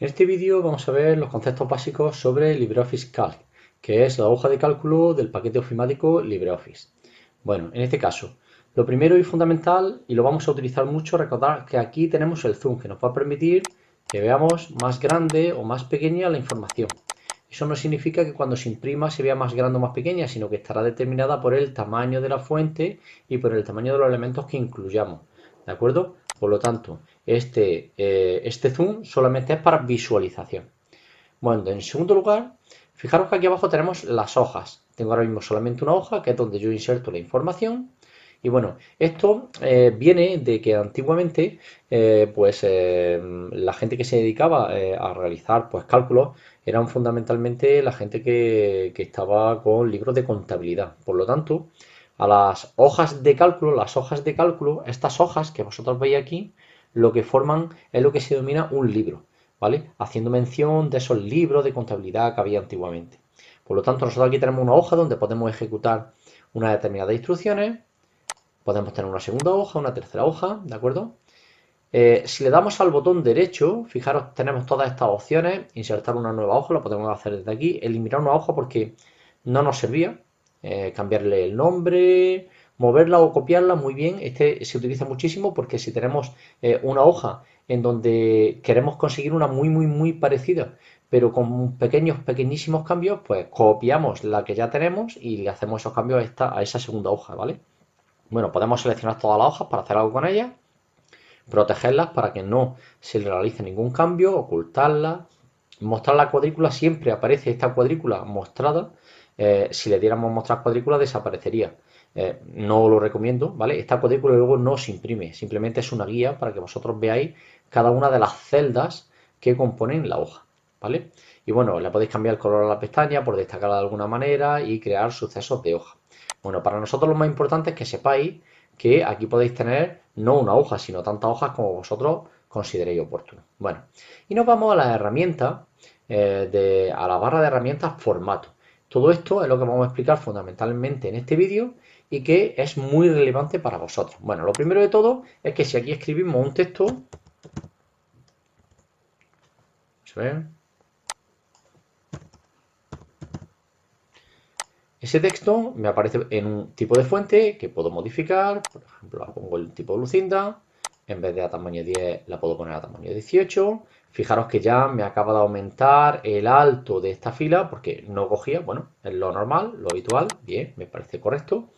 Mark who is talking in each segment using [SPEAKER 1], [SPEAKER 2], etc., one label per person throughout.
[SPEAKER 1] En este vídeo vamos a ver los conceptos básicos sobre LibreOffice Calc, que es la hoja de cálculo del paquete ofimático LibreOffice. Bueno, en este caso, lo primero y fundamental, y lo vamos a utilizar mucho, recordar que aquí tenemos el zoom, que nos va a permitir que veamos más grande o más pequeña la información. Eso no significa que cuando se imprima se vea más grande o más pequeña, sino que estará determinada por el tamaño de la fuente y por el tamaño de los elementos que incluyamos. ¿De acuerdo? Por lo tanto, este zoom solamente es para visualización. Bueno, en segundo lugar, fijaros que aquí abajo tenemos las hojas. Tengo ahora mismo solamente una hoja, que es donde yo inserto la información. Y bueno, esto viene de que antiguamente, la gente que se dedicaba a realizar pues cálculos eran fundamentalmente la gente que estaba con libros de contabilidad. Por lo tanto, a las hojas de cálculo, estas hojas que vosotros veis aquí, lo que forman es lo que se denomina un libro. ¿Vale? Haciendo mención de esos libros de contabilidad que había antiguamente. Por lo tanto, nosotros aquí tenemos una hoja donde podemos ejecutar unas determinadas instrucciones, podemos tener una segunda hoja, una tercera hoja, ¿de acuerdo? Si le damos al botón derecho, fijaros, tenemos todas estas opciones, insertar una nueva hoja, lo podemos hacer desde aquí, eliminar una hoja porque no nos servía, cambiarle el nombre, moverla o copiarla, muy bien, este se utiliza muchísimo porque si tenemos una hoja en donde queremos conseguir una muy parecida, pero con pequeñísimos cambios, pues copiamos la que ya tenemos y le hacemos esos cambios a esa segunda hoja, ¿vale? Bueno, podemos seleccionar todas las hojas para hacer algo con ellas, protegerlas para que no se le realice ningún cambio, ocultarlas, mostrar la cuadrícula, siempre aparece esta cuadrícula mostrada. Si le diéramos mostrar cuadrícula desaparecería. No lo recomiendo, ¿vale? Esta cuadrícula luego no se imprime, simplemente es una guía para que vosotros veáis cada una de las celdas que componen la hoja, ¿vale? Y bueno, le podéis cambiar el color a la pestaña por destacarla de alguna manera y crear sucesos de hoja. Bueno, para nosotros lo más importante es que sepáis que aquí podéis tener no una hoja, sino tantas hojas como vosotros consideréis oportuno. Bueno, y nos vamos a la herramienta, a la barra de herramientas formato. Todo esto es lo que vamos a explicar fundamentalmente en este vídeo y que es muy relevante para vosotros. Bueno, lo primero de todo es que si aquí escribimos un texto, ¿se ve? Ese texto me aparece en un tipo de fuente que puedo modificar, por ejemplo, pongo el tipo de Lucinda, en vez de a tamaño 10 la puedo poner a tamaño 18. Fijaros que ya me acaba de aumentar el alto de esta fila porque no cogía, bueno, es lo normal, lo habitual, bien, me parece correcto.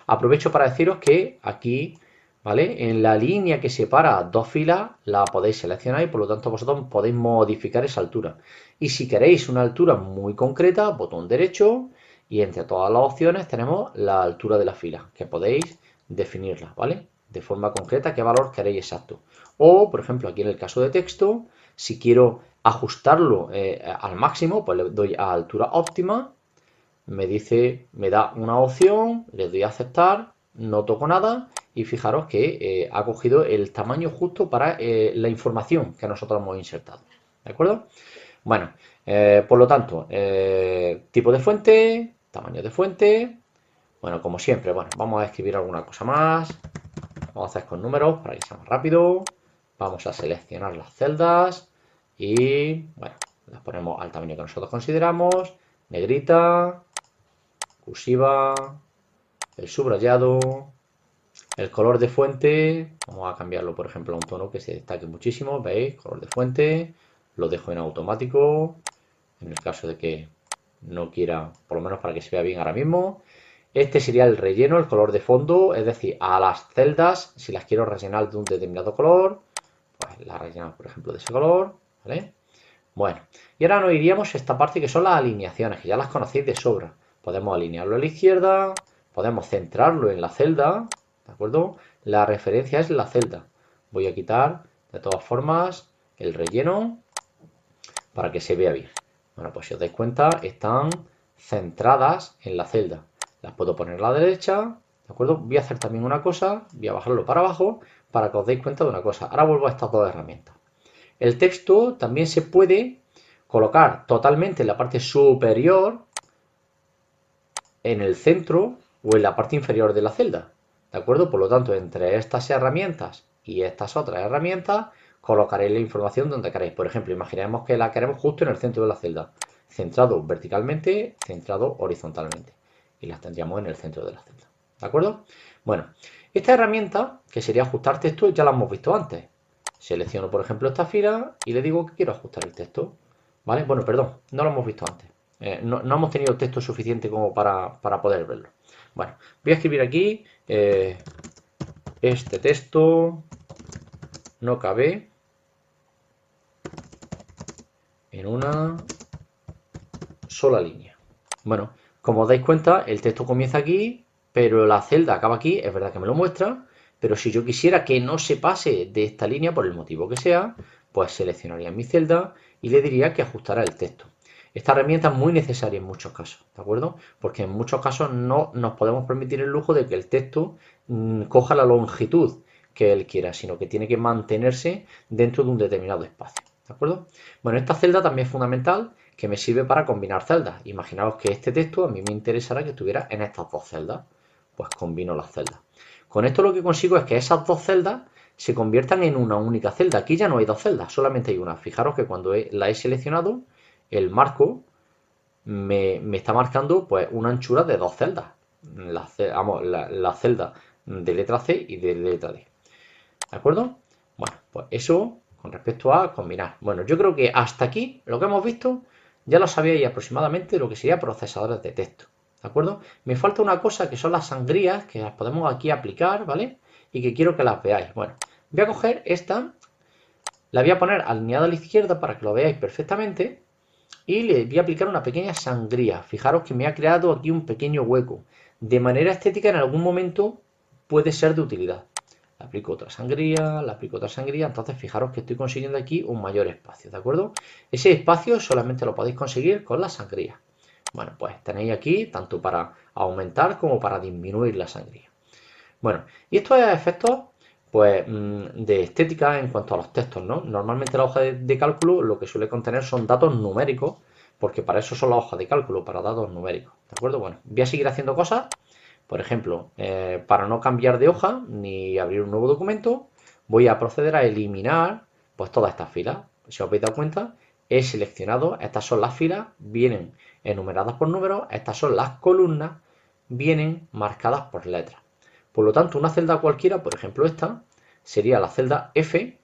[SPEAKER 1] Aprovecho para deciros que aquí, ¿vale? En la línea que separa dos filas la podéis seleccionar y por lo tanto vosotros podéis modificar esa altura. Y si queréis una altura muy concreta, botón derecho y entre todas las opciones tenemos la altura de la fila, que podéis definirla, ¿vale? De forma concreta qué valor queréis exacto. O, por ejemplo, aquí en el caso de texto, si quiero ajustarlo al máximo, pues le doy a altura óptima, me da una opción, le doy a aceptar, no toco nada y fijaros que ha cogido el tamaño justo para la información que nosotros hemos insertado. ¿De acuerdo? Bueno, por lo tanto, tipo de fuente, tamaño de fuente. Bueno, como siempre, bueno, vamos a escribir alguna cosa más. Vamos a hacer con números para que sea más rápido. Vamos a seleccionar las celdas y, bueno, las ponemos al tamaño que nosotros consideramos. Negrita, cursiva, el subrayado, el color de fuente. Vamos a cambiarlo, por ejemplo, a un tono que se destaque muchísimo. ¿Veis? Color de fuente. Lo dejo en automático. En el caso de que no quiera, por lo menos para que se vea bien ahora mismo. Este sería el relleno, el color de fondo, es decir, a las celdas, si las quiero rellenar de un determinado color, pues las rellenamos, por ejemplo, de ese color, ¿vale? Bueno, y ahora nos iríamos a esta parte que son las alineaciones, que ya las conocéis de sobra. Podemos alinearlo a la izquierda, podemos centrarlo en la celda, ¿de acuerdo? La referencia es la celda. Voy a quitar, de todas formas, el relleno para que se vea bien. Bueno, pues si os dais cuenta, están centradas en la celda. Las puedo poner a la derecha, ¿de acuerdo? Voy a hacer también una cosa, voy a bajarlo para abajo para que os deis cuenta de una cosa. Ahora vuelvo a estas dos herramientas. El texto también se puede colocar totalmente en la parte superior, en el centro o en la parte inferior de la celda, ¿de acuerdo? Por lo tanto, entre estas herramientas y estas otras herramientas, colocaréis la información donde queréis. Por ejemplo, imaginemos que la queremos justo en el centro de la celda, centrado verticalmente, centrado horizontalmente, y las tendríamos en el centro de la celda. ¿De acuerdo? Bueno, esta herramienta, que sería ajustar texto, ya la hemos visto antes. Selecciono, por ejemplo, esta fila y le digo que quiero ajustar el texto. ¿Vale? Bueno, perdón, no lo hemos visto antes. No hemos tenido texto suficiente como para poder verlo. Bueno, voy a escribir aquí, este texto no cabe en una sola línea. Bueno, como os dais cuenta, el texto comienza aquí, pero la celda acaba aquí. Es verdad que me lo muestra, pero si yo quisiera que no se pase de esta línea por el motivo que sea, pues seleccionaría mi celda y le diría que ajustara el texto. Esta herramienta es muy necesaria en muchos casos, ¿de acuerdo? Porque en muchos casos no nos podemos permitir el lujo de que el texto coja la longitud que él quiera, sino que tiene que mantenerse dentro de un determinado espacio, ¿de acuerdo? Bueno, esta celda también es fundamental, que me sirve para combinar celdas. Imaginaos que este texto a mí me interesara que estuviera en estas dos celdas, pues combino las celdas. Con esto lo que consigo es que esas dos celdas se conviertan en una única celda. Aquí ya no hay dos celdas, solamente hay una. Fijaros que cuando la he seleccionado, el marco me está marcando pues una anchura de dos celdas. La celda de letra C y de letra D. ¿De acuerdo? Bueno, pues eso con respecto a combinar. Bueno, yo creo que hasta aquí lo que hemos visto ya lo sabíais aproximadamente lo que sería procesadores de texto. ¿De acuerdo? Me falta una cosa que son las sangrías que las podemos aquí aplicar, ¿vale? Y que quiero que las veáis. Bueno, voy a coger esta, la voy a poner alineada a la izquierda para que lo veáis perfectamente y le voy a aplicar una pequeña sangría. Fijaros que me ha creado aquí un pequeño hueco. De manera estética en algún momento puede ser de utilidad. Le aplico otra sangría, entonces fijaros que estoy consiguiendo aquí un mayor espacio, ¿de acuerdo? Ese espacio solamente lo podéis conseguir con la sangría. Bueno, pues tenéis aquí tanto para aumentar como para disminuir la sangría. Bueno, y estos efectos pues de estética en cuanto a los textos, ¿no? Normalmente la hoja de cálculo lo que suele contener son datos numéricos, porque para eso son las hojas de cálculo, para datos numéricos, ¿de acuerdo? Bueno, voy a seguir haciendo cosas. Por ejemplo, para no cambiar de hoja ni abrir un nuevo documento, voy a proceder a eliminar pues todas estas filas. Si os habéis dado cuenta, he seleccionado, estas son las filas, vienen enumeradas por números, estas son las columnas, vienen marcadas por letras. Por lo tanto, una celda cualquiera, por ejemplo esta, sería la celda F9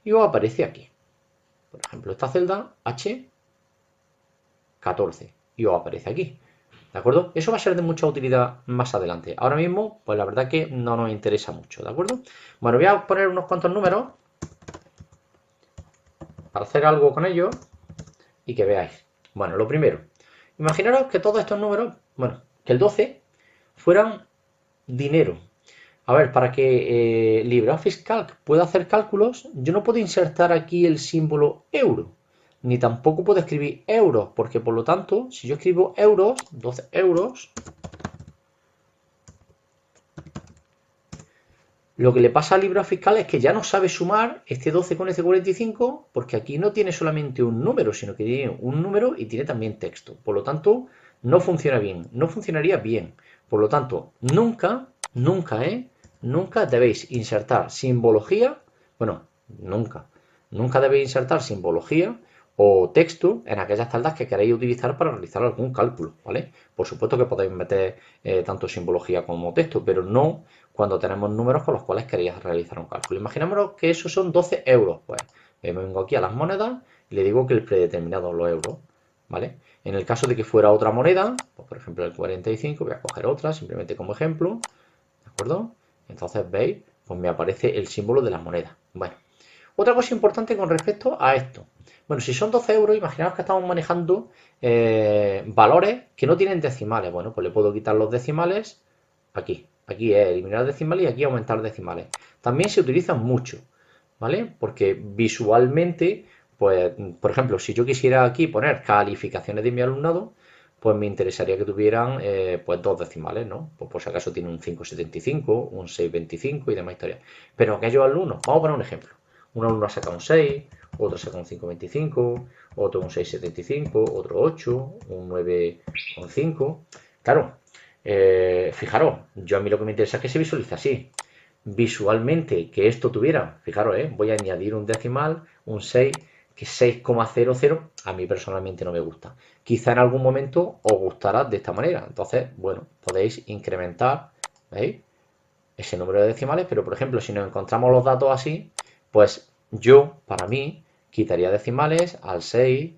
[SPEAKER 1] y os aparece aquí. Por ejemplo, esta celda H14 y os aparece aquí. ¿De acuerdo? Eso va a ser de mucha utilidad más adelante. Ahora mismo, pues la verdad que no nos interesa mucho, ¿de acuerdo? Bueno, voy a poner unos cuantos números para hacer algo con ellos y que veáis. Bueno, lo primero, imaginaros que todos estos números, bueno, que el 12 fueran dinero. A ver, para que LibreOffice Calc pueda hacer cálculos, yo no puedo insertar aquí el símbolo euro, ni tampoco puedo escribir euros, porque por lo tanto, si yo escribo euros, 12 euros, lo que le pasa al LibreOffice Calc es que ya no sabe sumar este 12 con este 45, porque aquí no tiene solamente un número, sino que tiene un número y tiene también texto. Por lo tanto, no funciona bien, no funcionaría bien. Por lo tanto, nunca debéis insertar simbología, bueno, nunca debéis insertar simbología o texto en aquellas celdas que queréis utilizar para realizar algún cálculo, ¿vale? Por supuesto que podéis meter tanto simbología como texto, pero no cuando tenemos números con los cuales queréis realizar un cálculo. Imaginémonos que esos son 12 euros, pues me vengo aquí a las monedas y le digo que el predeterminado los euros, ¿vale? En el caso de que fuera otra moneda, pues por ejemplo el 45, voy a coger otra simplemente como ejemplo, ¿de acuerdo? Entonces veis, pues me aparece el símbolo de la moneda. Bueno, otra cosa importante con respecto a esto. Bueno, si son 12 euros, imaginaos que estamos manejando valores que no tienen decimales. Bueno, pues le puedo quitar los decimales aquí. Aquí es eliminar decimales y aquí aumentar decimales. También se utilizan mucho, ¿vale? Porque visualmente, pues, por ejemplo, si yo quisiera aquí poner calificaciones de mi alumnado, pues me interesaría que tuvieran pues dos decimales, ¿no? Pues por si acaso tiene un 5,75, un 6,25 y demás historias. Pero aquellos alumnos, vamos a poner un ejemplo. Un alumno saca un 6, otro saca un 5,25, otro un 6,75, otro 8, un 9,5. Claro, fijaros, yo a mí lo que me interesa es que se visualice así. visualmente que esto tuviera, fijaros, voy a añadir un decimal, un 6, que 6,00 a mí personalmente no me gusta. Quizá en algún momento os gustará de esta manera. Entonces, bueno, podéis incrementar, ¿veis? Ese número de decimales, pero por ejemplo, si nos encontramos los datos así, pues yo, para mí, quitaría decimales al 6,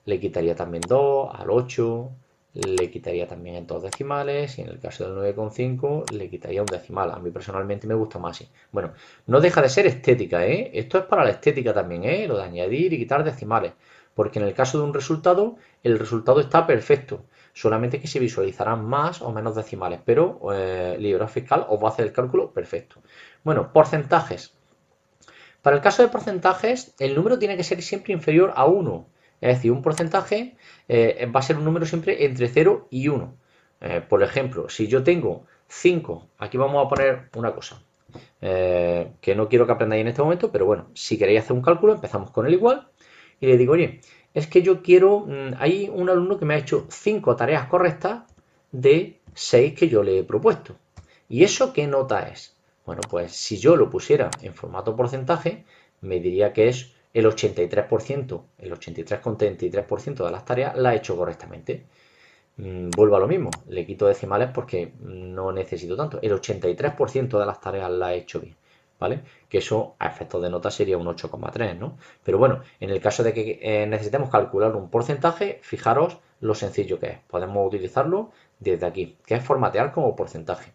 [SPEAKER 1] le quitaría también 2, al 8, le quitaría también 2 decimales y en el caso del 9,5 le quitaría un decimal. A mí personalmente me gusta más así. Bueno, no deja de ser estética, ¿eh? Esto es para la estética también, ¿eh? Lo de añadir y quitar decimales. Porque en el caso de un resultado, el resultado está perfecto. Solamente que se visualizarán más o menos decimales, pero LibreOffice Fiscal os va a hacer el cálculo perfecto. Bueno, porcentajes. Para el caso de porcentajes, el número tiene que ser siempre inferior a 1. Es decir, un porcentaje va a ser un número siempre entre 0 y 1. Por ejemplo, si yo tengo 5, aquí vamos a poner una cosa que no quiero que aprendáis en este momento, pero bueno, si queréis hacer un cálculo, empezamos con el igual y le digo, oye, es que yo quiero, hay un alumno que me ha hecho 5 tareas correctas de 6 que yo le he propuesto. ¿Y eso qué nota es? Bueno, pues si yo lo pusiera en formato porcentaje, me diría que es el 83%, el 83,33% de las tareas la he hecho correctamente. Vuelvo a lo mismo, le quito decimales porque no necesito tanto. El 83% de las tareas la he hecho bien, ¿vale? Que eso a efectos de nota sería un 8,3, ¿no? Pero bueno, en el caso de que necesitemos calcular un porcentaje, fijaros lo sencillo que es. Podemos utilizarlo desde aquí, que es formatear como porcentaje.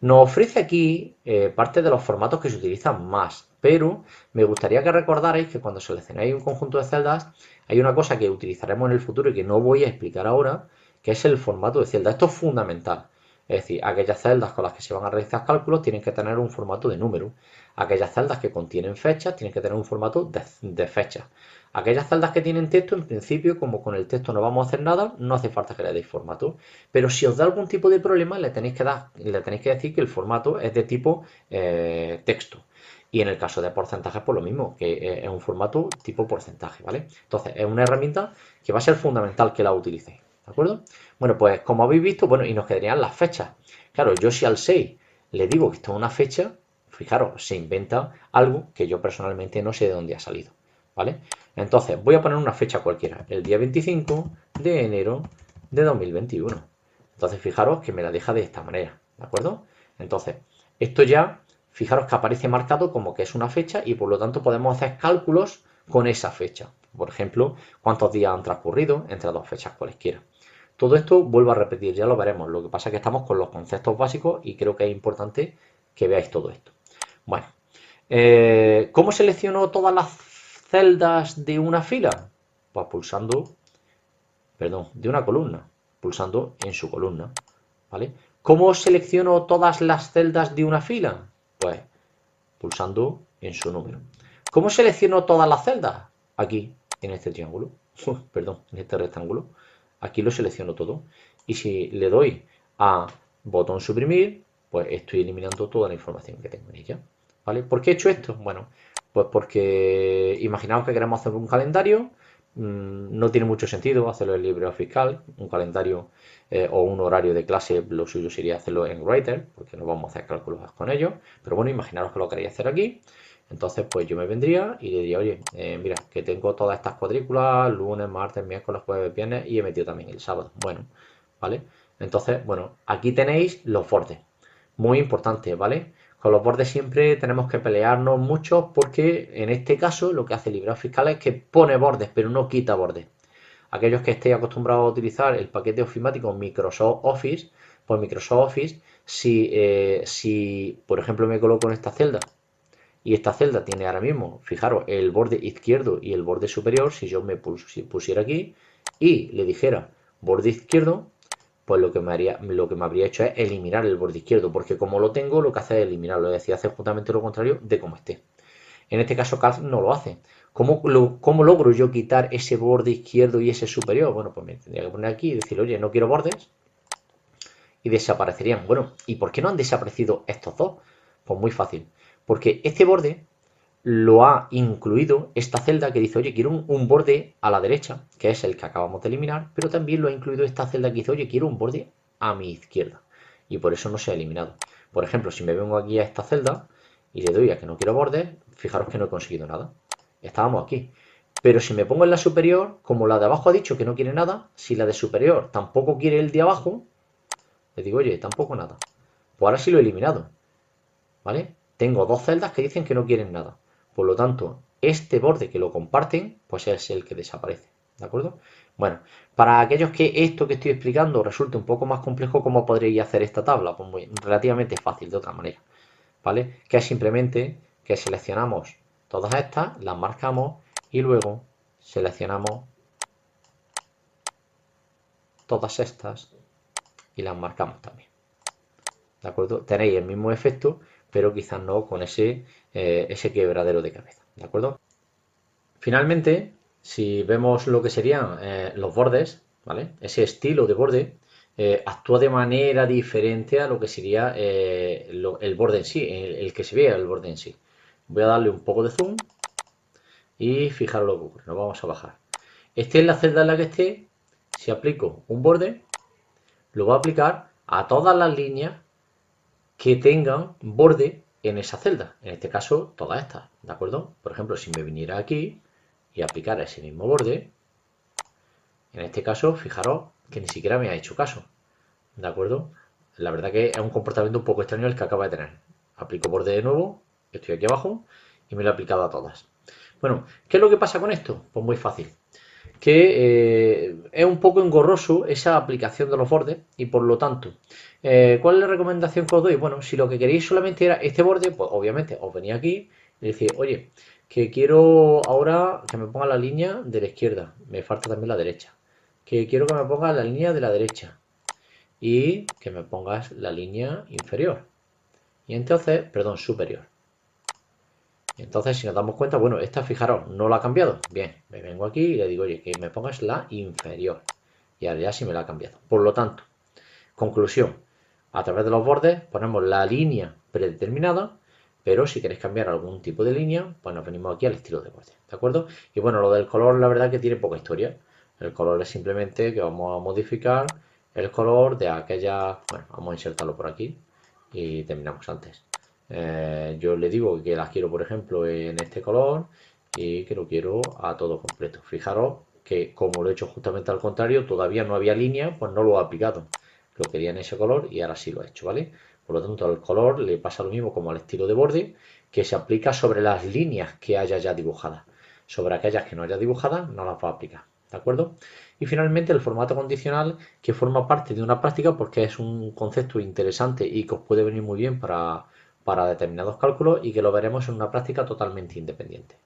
[SPEAKER 1] Nos ofrece aquí parte de los formatos que se utilizan más, pero me gustaría que recordarais que cuando seleccionáis un conjunto de celdas hay una cosa que utilizaremos en el futuro y que no voy a explicar ahora, que es el formato de celda. Esto es fundamental. Es decir, aquellas celdas con las que se van a realizar cálculos tienen que tener un formato de número. Aquellas celdas que contienen fechas tienen que tener un formato de fechas. Aquellas celdas que tienen texto, en principio, como con el texto no vamos a hacer nada, no hace falta que le deis formato. Pero si os da algún tipo de problema, le tenéis que decir que el formato es de tipo texto. Y en el caso de porcentajes, pues lo mismo, que es un formato tipo porcentaje, ¿vale? Entonces, es una herramienta que va a ser fundamental que la utilicéis, ¿de acuerdo? Bueno, pues como habéis visto, bueno, y nos quedarían las fechas. Claro, yo si al 6 le digo que esto es una fecha, fijaros, se inventa algo que yo personalmente no sé de dónde ha salido, ¿vale? Entonces, voy a poner una fecha cualquiera, el día 25 de enero de 2021. Entonces, fijaros que me la deja de esta manera, ¿de acuerdo? Entonces, esto ya, fijaros que aparece marcado como que es una fecha y por lo tanto podemos hacer cálculos con esa fecha. Por ejemplo, cuántos días han transcurrido entre dos fechas cualesquiera. Todo esto vuelvo a repetir, ya lo veremos. Lo que pasa es que estamos con los conceptos básicos y creo que es importante que veáis todo esto. Bueno, ¿cómo selecciono todas las celdas de una fila? Pues pulsando, perdón, de una columna, pulsando en su columna, ¿vale? ¿Cómo selecciono todas las celdas de una fila? Pues pulsando en su número. ¿Cómo selecciono todas las celdas? Aquí, en este triángulo, perdón, en este rectángulo. Aquí lo selecciono todo. Y si le doy a botón suprimir, pues estoy eliminando toda la información que tengo en ella. ¿Vale? ¿Por qué he hecho esto? Bueno, pues porque imaginaos que queremos hacer un calendario, no tiene mucho sentido hacerlo en LibreOffice Fiscal, un calendario o un horario de clase, lo suyo sería hacerlo en Writer, porque no vamos a hacer cálculos con ello, pero bueno, imaginaros que lo queréis hacer aquí, entonces pues yo me vendría y le diría, oye, mira, que tengo todas estas cuadrículas, lunes, martes, miércoles, jueves, viernes y he metido también el sábado, bueno, ¿vale? Entonces, bueno, aquí tenéis los bordes, muy importante, ¿vale? Con los bordes siempre tenemos que pelearnos mucho porque en este caso lo que hace LibreOffice Fiscal es que pone bordes, pero no quita bordes. Aquellos que estéis acostumbrados a utilizar el paquete ofimático Microsoft Office, pues Microsoft Office, si por ejemplo me coloco en esta celda y esta celda tiene ahora mismo, fijaros, el borde izquierdo y el borde superior, si yo me pusiera aquí y le dijera borde izquierdo, pues lo que me habría hecho es eliminar el borde izquierdo, porque como lo tengo, lo que hace es eliminarlo, es decir, hace justamente lo contrario de como esté. En este caso Calc no lo hace. ¿Cómo logro yo quitar ese borde izquierdo y ese superior? Bueno, pues me tendría que poner aquí y decir, oye, no quiero bordes, y desaparecerían. Bueno, ¿y por qué no han desaparecido estos dos? Pues muy fácil, porque este borde lo ha incluido esta celda que dice, oye, quiero un borde a la derecha, que es el que acabamos de eliminar, pero también lo ha incluido esta celda que dice, oye, quiero un borde a mi izquierda. Y por eso no se ha eliminado. Por ejemplo, si me vengo aquí a esta celda y le doy a que no quiero bordes, fijaros que no he conseguido nada. Estábamos aquí. Pero si me pongo en la superior, como la de abajo ha dicho que no quiere nada, si la de superior tampoco quiere el de abajo, le digo, oye, tampoco nada. Pues ahora sí lo he eliminado. ¿Vale? Tengo dos celdas que dicen que no quieren nada. Por lo tanto, este borde que lo comparten, pues es el que desaparece. ¿De acuerdo? Bueno, para aquellos que esto que estoy explicando resulte un poco más complejo, ¿cómo podréis hacer esta tabla? Pues muy, relativamente fácil, de otra manera. ¿Vale? Que es simplemente que seleccionamos todas estas, las marcamos y luego seleccionamos todas estas y las marcamos también. ¿De acuerdo? Tenéis el mismo efecto, pero quizás no con ese quebradero de cabeza. ¿De acuerdo? Finalmente, si vemos lo que serían los bordes, ¿vale? Ese estilo de borde actúa de manera diferente a lo que sería el borde en sí, el que se vea el borde en sí. Voy a darle un poco de zoom y fijaros lo que ocurre. Nos vamos a bajar. Esté en la celda en la que esté, si aplico un borde, lo voy a aplicar a todas las líneas que tengan borde en esa celda. En este caso, todas estas, ¿de acuerdo? Por ejemplo, si me viniera aquí y aplicara ese mismo borde, en este caso, fijaros que ni siquiera me ha hecho caso, ¿de acuerdo? La verdad que es un comportamiento un poco extraño el que acaba de tener. Aplico borde de nuevo, estoy aquí abajo y me lo he aplicado a todas. Bueno, ¿qué es lo que pasa con esto? Pues muy fácil. Que es un poco engorroso esa aplicación de los bordes y por lo tanto, ¿cuál es la recomendación que os doy? Bueno, si lo que queréis solamente era este borde, pues obviamente os venía aquí y decís, oye, que quiero ahora que me ponga la línea de la izquierda, me falta también la derecha, que quiero que me ponga la línea de la derecha y que me pongas la línea inferior y entonces, perdón, superior. Entonces, si nos damos cuenta, bueno, esta, fijaros, no la ha cambiado. Bien, me vengo aquí y le digo, oye, que me pongas la inferior. Y ahora ya sí me la ha cambiado. Por lo tanto, conclusión, a través de los bordes ponemos la línea predeterminada, pero si queréis cambiar algún tipo de línea, pues nos venimos aquí al estilo de borde, ¿de acuerdo? Y bueno, lo del color, la verdad que tiene poca historia. El color es simplemente que vamos a modificar el color de aquella, bueno, vamos a insertarlo por aquí y terminamos antes. Yo le digo que las quiero, por ejemplo, en este color y que lo quiero a todo completo. Fijaros que como lo he hecho justamente al contrario, todavía no había línea, pues no lo he aplicado. Lo quería en ese color y ahora sí lo he hecho, ¿vale? Por lo tanto, al color le pasa lo mismo como al estilo de borde, que se aplica sobre las líneas que haya ya dibujadas. Sobre aquellas que no haya dibujadas, no las va a aplicar, ¿de acuerdo? Y finalmente el formato condicional, que forma parte de una práctica porque es un concepto interesante y que os puede venir muy bien para determinados cálculos y que lo veremos en una práctica totalmente independiente.